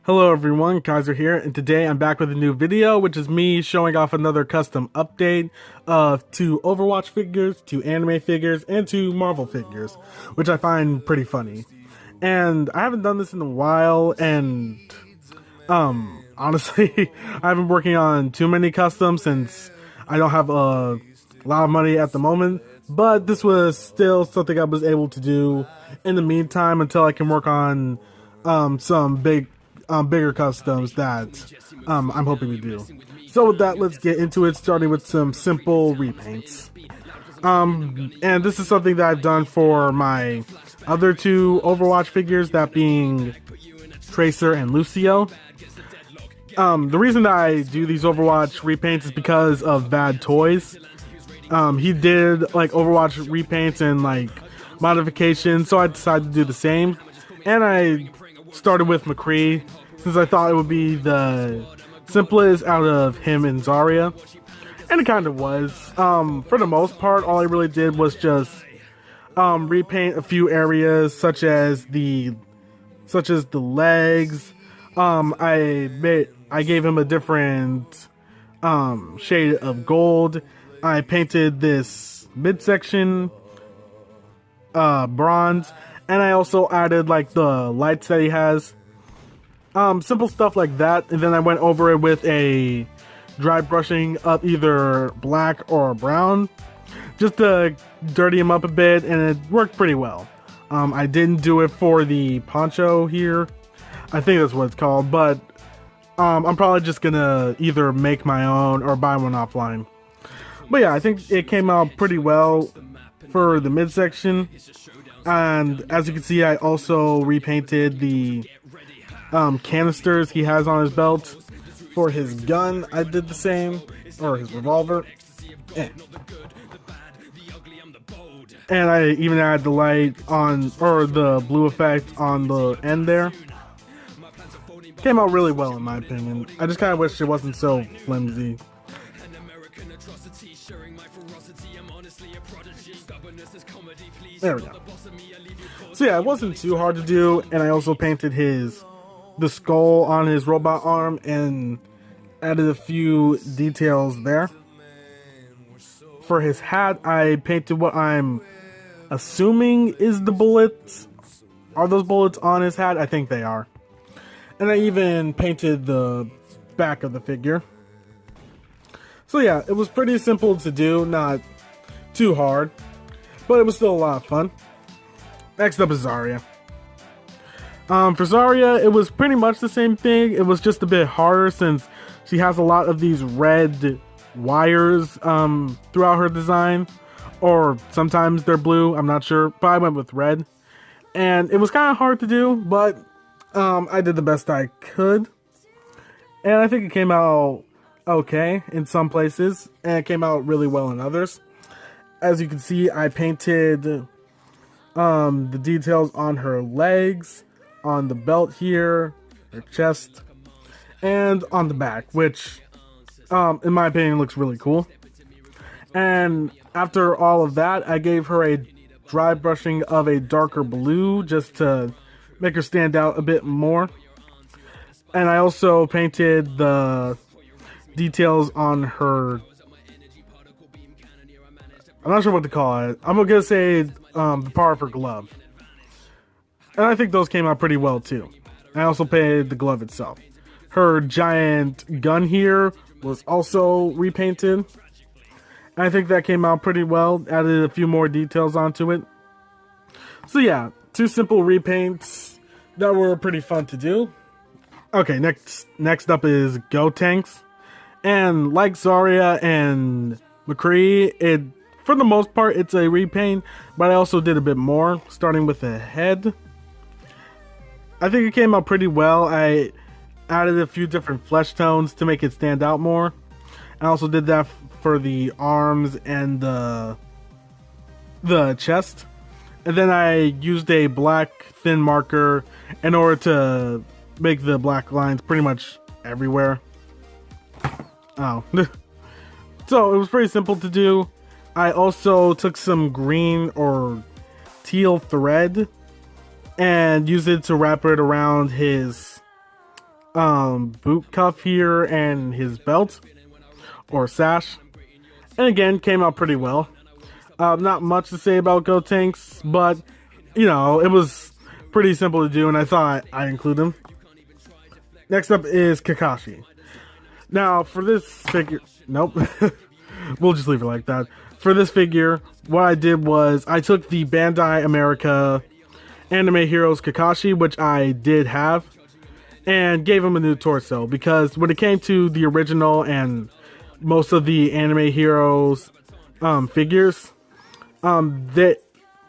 Hello everyone, Kaiser here, and today I'm back with a new video, which is me showing off another custom update to Overwatch figures, to anime figures, and to Marvel figures, which I find pretty funny. And I haven't done this in a while, and honestly, I haven't been working on too many customs since I don't have a lot of money at the moment, but this was still something I was able to do in the meantime until I can work on some bigger customs that I'm hoping to do. So with that, let's get into it, starting with some simple repaints. And this is something that I've done for my other two Overwatch figures, that being Tracer and Lucio. The reason that I do these Overwatch repaints is because of Bad Toys. He did like Overwatch repaints and like modifications, so I decided to do the same. And I started with McCree since I thought it would be the simplest out of him and Zarya, and it kind of was. For the most part, all I really did was just repaint a few areas, such as the legs. I gave him a different shade of gold. I painted this midsection bronze, and I also added like the lights that he has. Simple stuff like that, and then I went over it with a dry brushing of either black or brown, just to dirty him up a bit, and it worked pretty well. I didn't do it for the poncho here. I think that's what it's called, but I'm probably just gonna either make my own or buy one offline. But yeah, I think it came out pretty well for the midsection. And as you can see, I also repainted the canisters he has on his belt. For his gun, I did the same, or his revolver. And I even added the light on, or the blue effect on the end there. Came out really well in my opinion. I just kind of wish it wasn't so flimsy. There we go. So yeah, it wasn't too hard to do, and I also painted the skull on his robot arm and added a few details there. For his hat, I painted what I'm assuming is the bullets. Are those bullets on his hat? I think they are. And I even painted the back of the figure. So yeah, it was pretty simple to do, not too hard, but it was still a lot of fun. Next up is Zarya. For Zarya, it was pretty much the same thing. It was just a bit harder since she has a lot of these red wires throughout her design, or sometimes they're blue, I'm not sure, but I went with red. And it was kind of hard to do, but I did the best I could. And I think it came out okay in some places, and it came out really well in others. As you can see, I painted the details on her legs, on the belt here, her chest, and on the back, which in my opinion looks really cool. And after all of that, I gave her a dry brushing of a darker blue just to make her stand out a bit more. And I also painted the details on her, I'm not sure what to call it. I'm gonna say the part of her glove. And I think those came out pretty well too. I also painted the glove itself. Her giant gun here was also repainted. And I think that came out pretty well. Added a few more details onto it. So yeah, two simple repaints that were pretty fun to do. Okay, next up is Go Tanks. And like Zarya and McCree, for the most part, it's a repaint, but I also did a bit more, starting with the head. I think it came out pretty well. I added a few different flesh tones to make it stand out more. I also did that for the arms and the chest. And then I used a black thin marker in order to make the black lines pretty much everywhere. Oh. So it was pretty simple to do. I also took some green or teal thread and used it to wrap it around his boot cuff here and his belt or sash. And again, came out pretty well. Not much to say about Gotenks, but you know, it was pretty simple to do, and I thought I'd include him. Next up is Kakashi. Now, for this figure, nope, we'll just leave it like that. For this figure, what I did was I took the Bandai America Anime Heroes Kakashi, which I did have, and gave him a new torso, because when it came to the original and most of the Anime Heroes figures,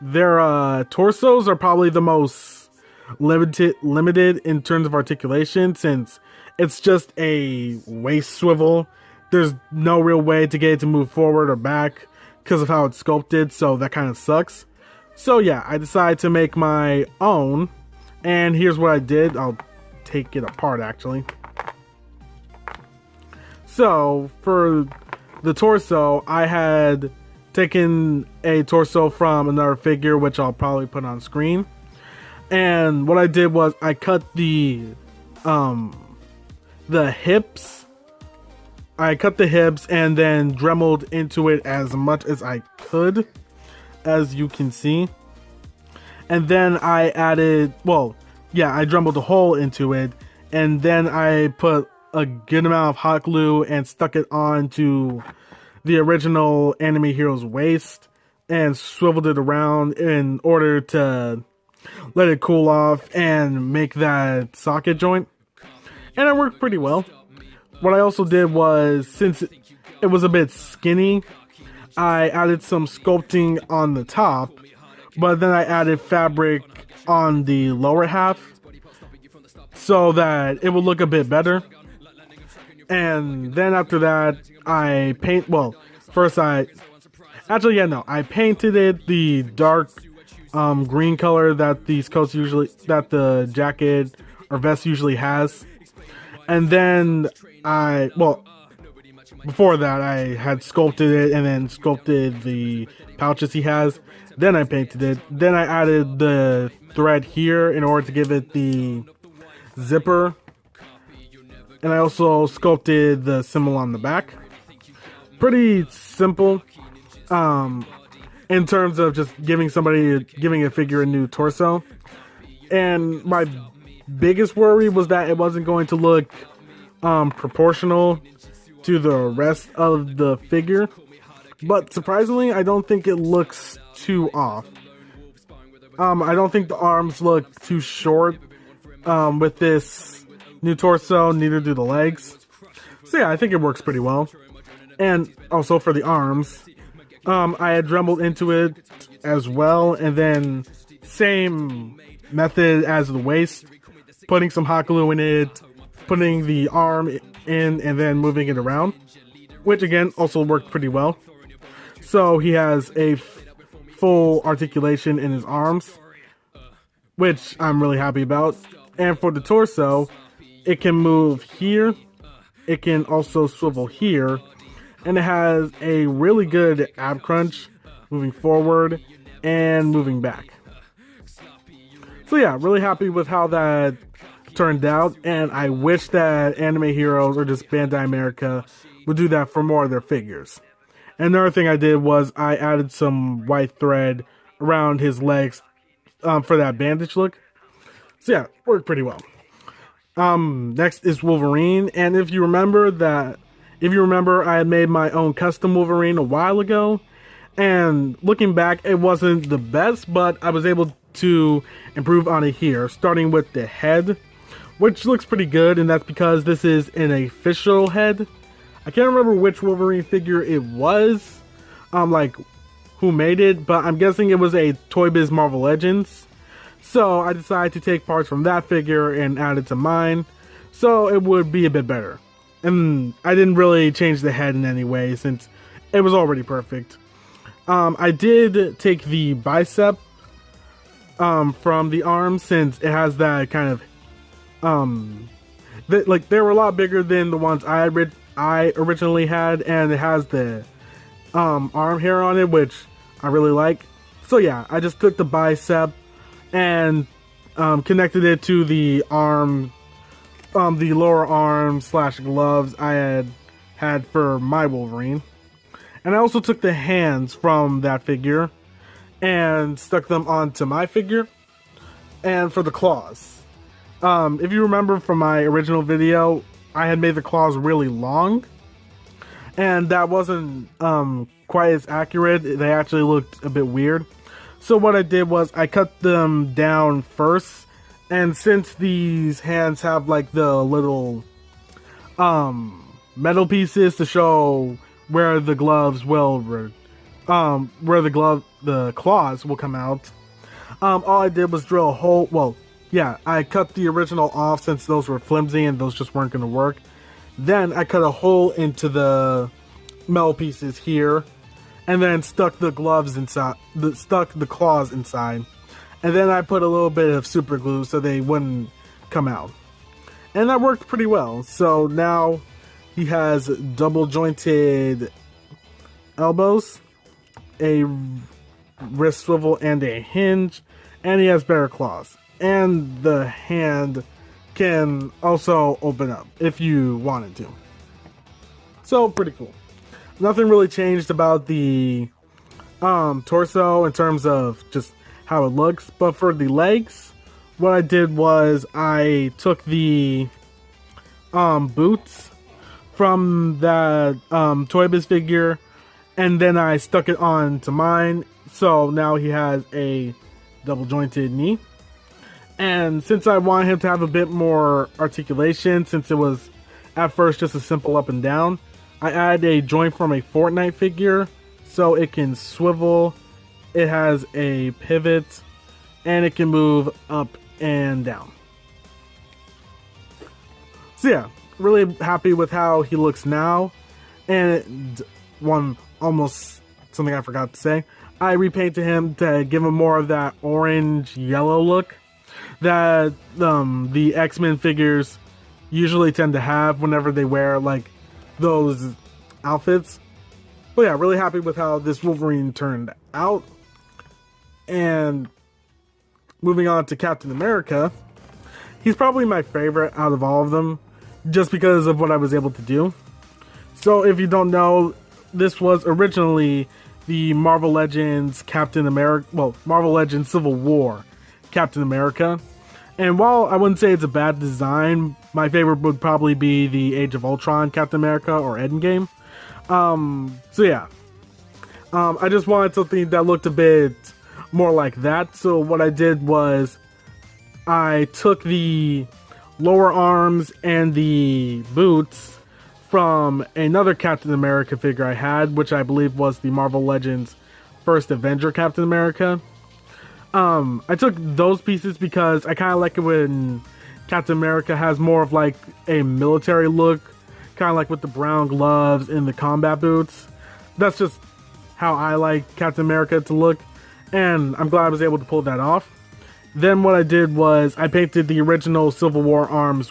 their torsos are probably the most limited in terms of articulation, since it's just a waist swivel. There's no real way to get it to move forward or back because of how it's sculpted, so that kind of sucks. So yeah, I decided to make my own, and here's what I did. I'll take it apart actually. So for the torso, I had taken a torso from another figure, which I'll probably put on screen. And what I did was I cut the hips. I cut the hips and then dremeled into it as much as I could, as you can see. And then I added, well, yeah, I dremeled a hole into it, and then I put a good amount of hot glue and stuck it onto the original Anime Heroes waist and swiveled it around in order to let it cool off and make that socket joint. And it worked pretty well. What I also did was, since it was a bit skinny, I added some sculpting on the top, but then I added fabric on the lower half so that it would look a bit better. And then after that, I painted it the dark green color that these coats usually, that the jacket or vest usually has. And then before that, I had sculpted it and then sculpted the pouches he has. Then I painted it. Then I added the thread here in order to give it the zipper. And I also sculpted the symbol on the back. Pretty simple in terms of just giving a figure a new torso. And my biggest worry was that it wasn't going to look proportional to the rest of the figure. But surprisingly, I don't think it looks too off. I don't think the arms look too short with this new torso, neither do the legs. So yeah, I think it works pretty well. And also for the arms, I had dremeled into it as well, and then same method as the waist, putting some hot glue in it, putting the arm in, and then moving it around, which again also worked pretty well. So he has a full articulation in his arms, which I'm really happy about. And for the torso, it can move here, it can also swivel here, and it has a really good ab crunch moving forward and moving back. So yeah, really happy with how that turned out, and I wish that Anime Heroes or just Bandai America would do that for more of their figures. And another thing I did was I added some white thread around his legs for that bandage look. So yeah, worked pretty well. Next is Wolverine, and if you remember, I had made my own custom Wolverine a while ago, and looking back, it wasn't the best, but I was able to improve on it here, starting with the head, which looks pretty good, and that's because this is an official head. I can't remember which Wolverine figure it was, who made it, but I'm guessing it was a Toy Biz Marvel Legends. So I decided to take parts from that figure and add it to mine, so it would be a bit better. And I didn't really change the head in any way, since it was already perfect. I did take the bicep from the arm, since it has that kind of they were a lot bigger than the ones I originally had, and it has the arm hair on it, which I really like. So yeah, I just took the bicep and connected it to the arm the lower arm / gloves I had for my Wolverine. And I also took the hands from that figure and stuck them onto my figure. And for the claws, if you remember from my original video, I had made the claws really long, and that wasn't quite as accurate. They actually looked a bit weird. So what I did was I cut them down first, and since these hands have like the little metal pieces to show where the gloves will where the claws will come out, all I did was drill a hole. Well, yeah, I cut the original off since those were flimsy and those just weren't going to work. Then I cut a hole into the metal pieces here, and then stuck the gloves inside, stuck the claws inside, and then I put a little bit of super glue so they wouldn't come out, and that worked pretty well. So now he has double jointed elbows, a wrist swivel, and a hinge, and he has better claws, and the hand can also open up if you wanted to. So pretty cool. Nothing really changed about the torso in terms of just how it looks, but for the legs, what I did was I took the boots from that Toy Biz figure, and then I stuck it on to mine. So now he has a double jointed knee. And since I want him to have a bit more articulation, since it was at first just a simple up and down, I added a joint from a Fortnite figure so it can swivel, it has a pivot, and it can move up and down. So yeah, really happy with how he looks now. And almost something I forgot to say, I repainted him to give him more of that orange yellow look that the X-Men figures usually tend to have whenever they wear like those outfits. But yeah, really happy with how this Wolverine turned out. And moving on to Captain America, he's probably my favorite out of all of them just because of what I was able to do. So if you don't know, this was originally the Marvel Legends Captain America, well, Marvel Legends Civil War Captain America. And while I wouldn't say it's a bad design, my favorite would probably be the Age of Ultron Captain America or Endgame. So yeah, I just wanted something that looked a bit more like that. So what I did was I took the lower arms and the boots from another Captain America figure I had, which I believe was the Marvel Legends First Avenger Captain America. I took those pieces because I kind of like it when Captain America has more of like a military look, kind of like with the brown gloves and the combat boots. That's just how I like Captain America to look, and I'm glad I was able to pull that off. Then what I did was I painted the original Civil War arms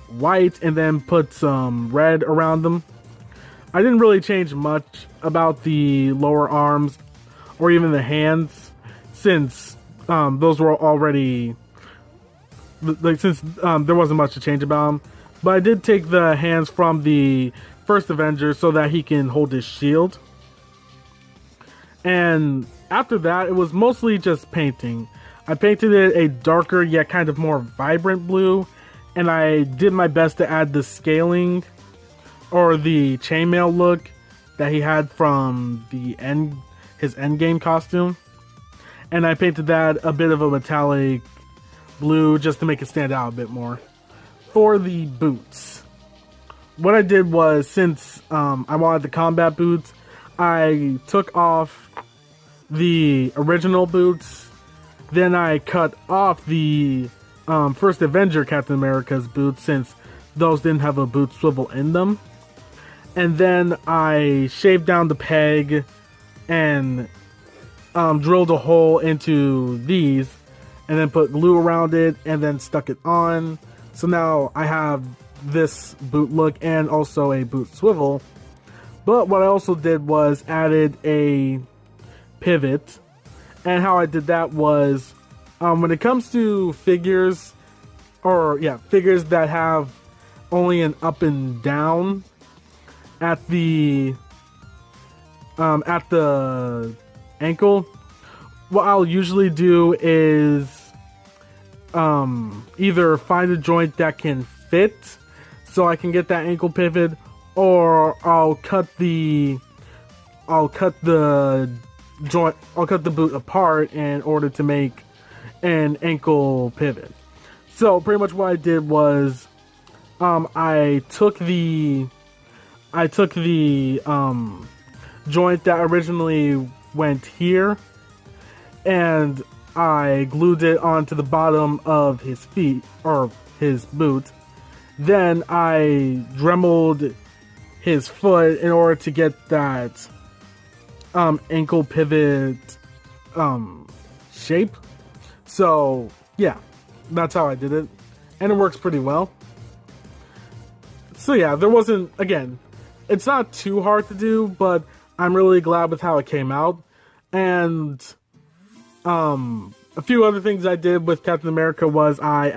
white and then put some red around them. I didn't really change much about the lower arms or even the hands, since those were already, since there wasn't much to change about them. But I did take the hands from the first Avenger so that he can hold his shield. And after that, it was mostly just painting. I painted it a darker yet kind of more vibrant blue, and I did my best to add the scaling or the chainmail look that he had from his Endgame costume. And I painted that a bit of a metallic blue just to make it stand out a bit more. For the boots, what I did was, since I wanted the combat boots, I took off the original boots, then I cut off the First Avenger Captain America's boots since those didn't have a boot swivel in them. And then I shaved down the peg and drilled a hole into these and then put glue around it and then stuck it on. So now I have this boot look and also a boot swivel. But what I also did was added a pivot. And how I did that was, when it comes to figures, or yeah, figures that have only an up and down at the ankle. What I'll usually do is either find a joint that can fit so I can get that ankle pivot, or I'll cut the boot apart in order to make an ankle pivot. So pretty much what I did was I took the joint that originally went here, and I glued it onto the bottom of his feet, or his boot. Then I dremeled his foot in order to get that ankle pivot shape. So yeah, that's how I did it, and it works pretty well. So yeah, there wasn't, again, it's not too hard to do, but I'm really glad with how it came out. And a few other things I did with Captain America was I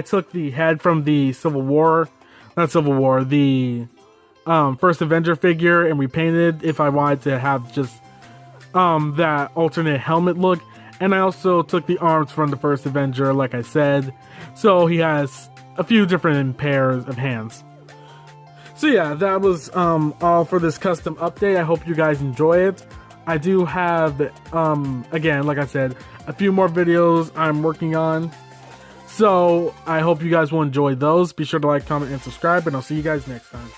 took the head from the the First Avenger figure, and repainted if I wanted to have just that alternate helmet look. And I also took the arms from the First Avenger, like I said, so he has a few different pairs of hands. So yeah, that was all for this custom update. I hope you guys enjoy it. I do have, again, like I said, a few more videos I'm working on. So I hope you guys will enjoy those. Be sure to like, comment, and subscribe, and I'll see you guys next time.